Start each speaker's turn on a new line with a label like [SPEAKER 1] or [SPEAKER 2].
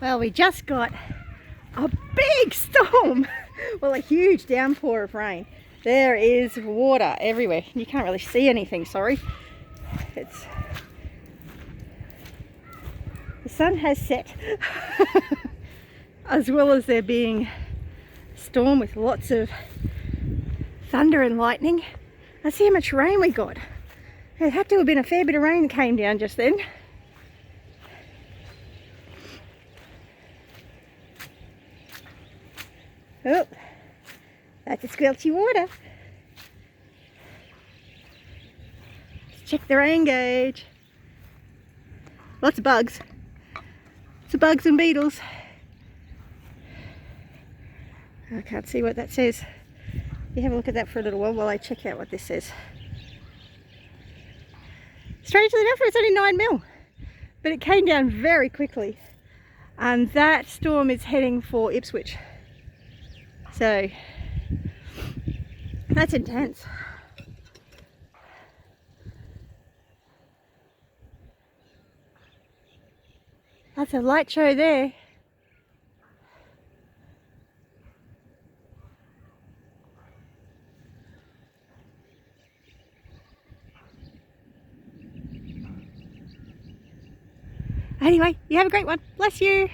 [SPEAKER 1] Well, we just got a big storm. Well, a huge downpour of rain. There is water everywhere. You can't really see anything, sorry. The sun has set. As well as there being a storm with lots of thunder and lightning. Let's see how much rain we got. It had to have been a fair bit of rain that came down just then. Oh, that's a squelchy water. Let's check the rain gauge. Lots of bugs. Lots of bugs and beetles. I can't see what that says. You have a look at that for a little while I check out what this says. Strangely enough, it's only 9 mil, but it came down very quickly. And that storm is heading for Ipswich. So, that's intense. That's a light show there. Anyway, you have a great one. Bless you.